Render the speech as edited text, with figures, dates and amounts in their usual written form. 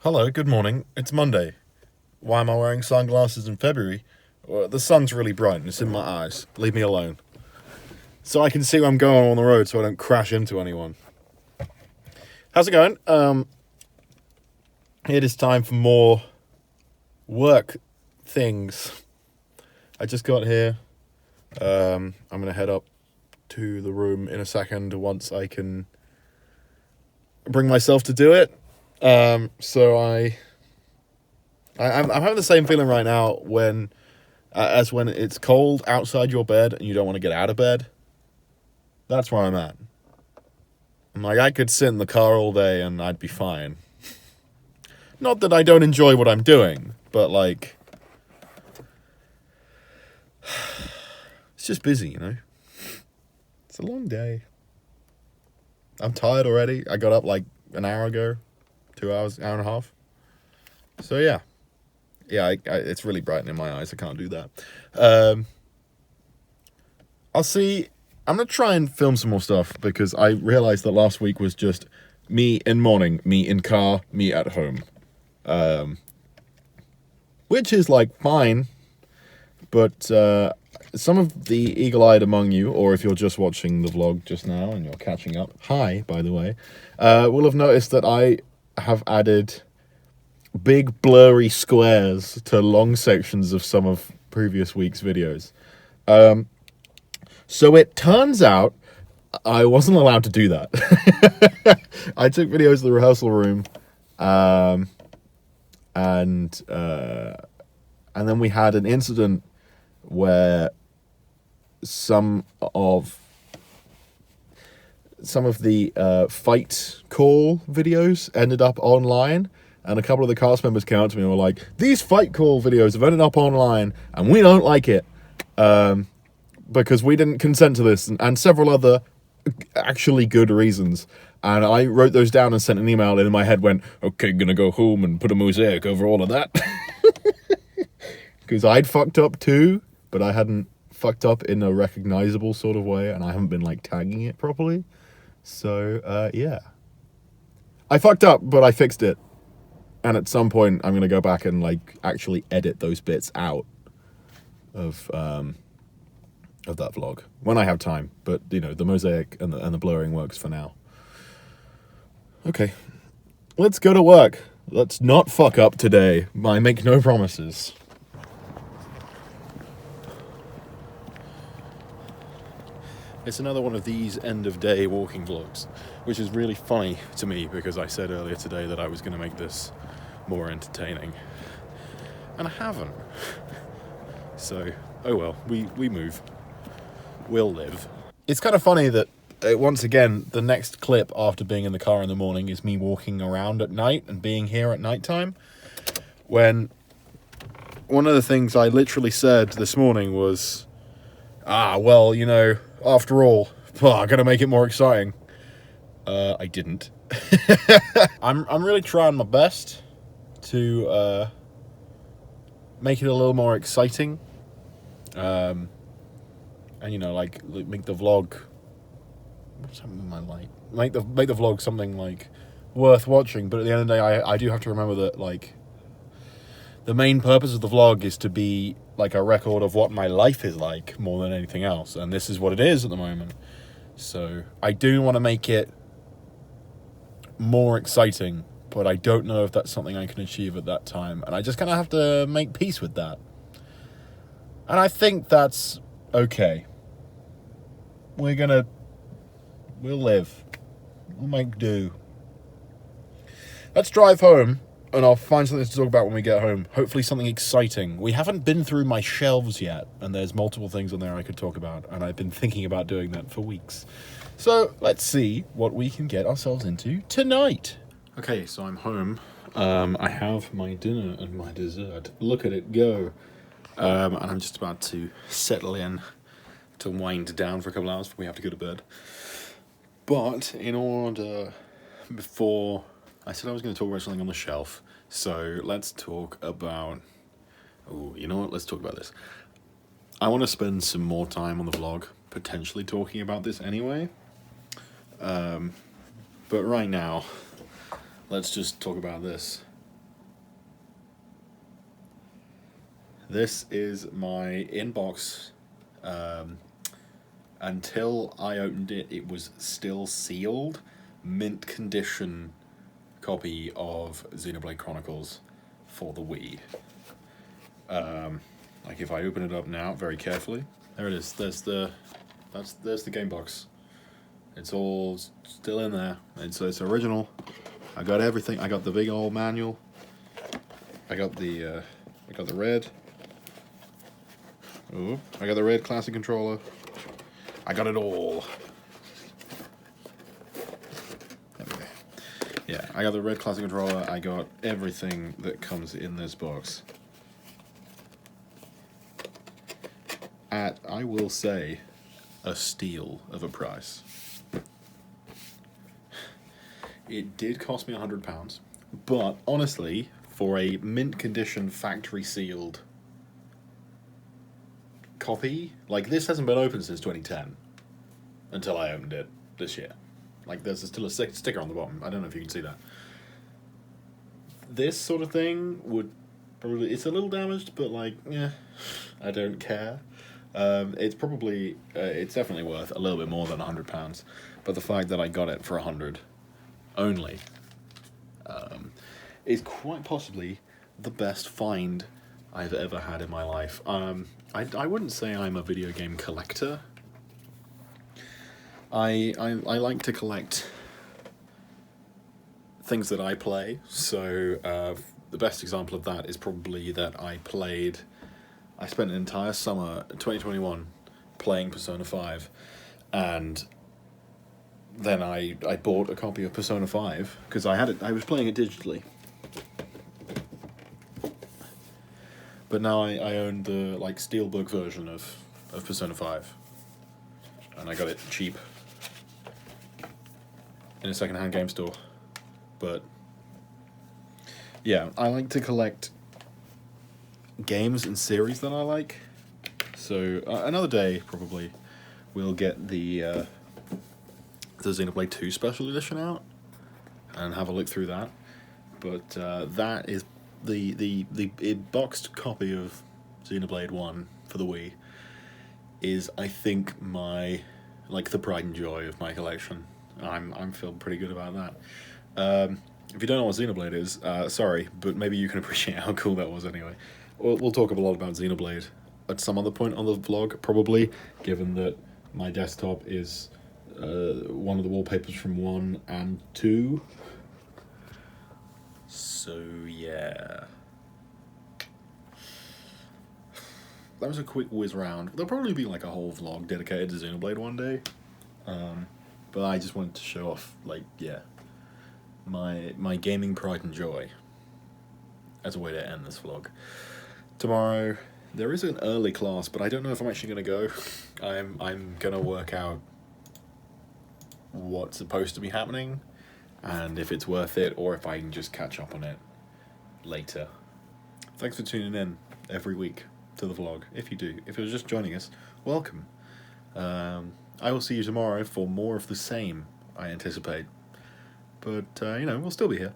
Hello, good morning. It's Monday. Why am I wearing sunglasses in February? Well, the sun's really bright and it's in my eyes. Leave me alone. So I can see where I'm going on the road so I don't crash into anyone. How's it going? It is time for more work things. I just got here. I'm going to head up to the room in a second once I can bring myself to do it. So I'm having the same feeling right now when as when it's cold outside your bed and you don't want to get out of bed. That's where I'm at. I'm like, I could sit in the car all day and I'd be fine. Not that I don't enjoy what I'm doing, but like, it's just busy, you know? It's a long day. I'm tired already. I got up like an hour ago, 2 hours, hour and a half. So yeah. It's really bright in my eyes. I can't do that. I'll see. I'm going to try and film some more stuff because I realized that last week was just me in morning, me in car, me at home. Which is like fine, but some of the eagle-eyed among you, or if you're just watching the vlog just now and you're catching up, hi, by the way, will have noticed that I have added big blurry squares to long sections of some of previous week's videos. So it turns out I wasn't allowed to do that. I took videos of the rehearsal room, and then we had an incident where some of the fight call videos ended up online, and a couple of the cast members came out to me and were like, these fight call videos have ended up online and we don't like it because we didn't consent to this, and several other actually good reasons. And I wrote those down and sent an email, and in my head went, okay, gonna go home and put a mosaic over all of that. Because I'd fucked up too, but I hadn't fucked up in a recognizable sort of way, and I haven't been like tagging it properly. So yeah, I fucked up, but I fixed it. And at some point, I'm gonna go back and like actually edit those bits out of that vlog when I have time. But you know, the mosaic and the blurring works for now. Okay, let's go to work. Let's not fuck up today. I make no promises. It's another one of these end-of-day walking vlogs, which is really funny to me because I said earlier today that I was going to make this more entertaining. And I haven't. So, oh well, we move. We'll live. It's kind of funny that, once again, the next clip after being in the car in the morning is me walking around at night and being here at nighttime. When one of the things I literally said this morning was, well, you know, after all, I gotta make it more exciting. I didn't. I'm really trying my best to make it a little more exciting. And you know, like make the vlog. What's happening with my light? Make the vlog something like worth watching. But at the end of the day, I do have to remember that like the main purpose of the vlog is to be like a record of what my life is like more than anything else, and this is what it is at the moment. So I do want to make it more exciting, but I don't know if that's something I can achieve at that time, and I just kind of have to make peace with that. And I think that's okay. We'll live. We'll make do. Let's drive home, and I'll find something to talk about when we get home. Hopefully something exciting. We haven't been through my shelves yet, and there's multiple things on there I could talk about, and I've been thinking about doing that for weeks. So let's see what we can get ourselves into tonight. Okay, so I'm home. I have my dinner and my dessert. Look at it go. And I'm just about to settle in to wind down for a couple hours before we have to go to bed. But in order, before I said I was going to talk about something on the shelf, so let's talk about, you know what, let's talk about this. I want to spend some more time on the vlog, potentially talking about this anyway. But right now, let's just talk about this. This is my inbox. Until I opened it, it was still sealed, mint condition copy of Xenoblade Chronicles for the Wii. Like if I open it up now very carefully, there it is. There's the game box. It's all still in there. It's original. I got everything. I got the big old manual. I got the red. Ooh, I got the red classic controller. I got it all. Yeah, I got the red classic controller. I got everything that comes in this box. At, I will say, a steal of a price. It did cost me £100, but honestly, for a mint condition factory sealed copy, like this hasn't been opened since 2010 until I opened it this year. Like there's still a sticker on the bottom. I don't know if you can see that. This sort of thing would probably, it's a little damaged, but like, yeah, I don't care. It's probably, it's definitely worth a little bit more than £100, but the fact that I got it for 100 only is quite possibly the best find I've ever had in my life. I wouldn't say I'm a video game collector. I like to collect things that I play, so the best example of that is probably that I spent an entire summer, 2021, playing Persona 5, and then I bought a copy of Persona 5, because I was playing it digitally. But now I own the like steelbook version of Persona 5, and I got it cheap in a second-hand game store. But yeah, I like to collect games and series that I like. So another day probably we'll get the Xenoblade 2 Special Edition out and have a look through that. But that is the boxed copy of Xenoblade 1 for the Wii is, I think, my, like, the pride and joy of my collection. I'm feeling pretty good about that. If you don't know what Xenoblade is, sorry, but maybe you can appreciate how cool that was anyway. We'll talk a lot about Xenoblade at some other point on the vlog, probably, given that my desktop is one of the wallpapers from 1 and 2. So, yeah. That was a quick whiz round. There'll probably be like a whole vlog dedicated to Xenoblade one day. But I just wanted to show off, like, yeah, my gaming pride and joy as a way to end this vlog. Tomorrow, there is an early class, but I don't know if I'm actually going to go. I'm going to work out what's supposed to be happening, and if it's worth it, or if I can just catch up on it later. Thanks for tuning in every week to the vlog. If you do, if you're just joining us, welcome. I will see you tomorrow for more of the same, I anticipate. But, you know, we'll still be here.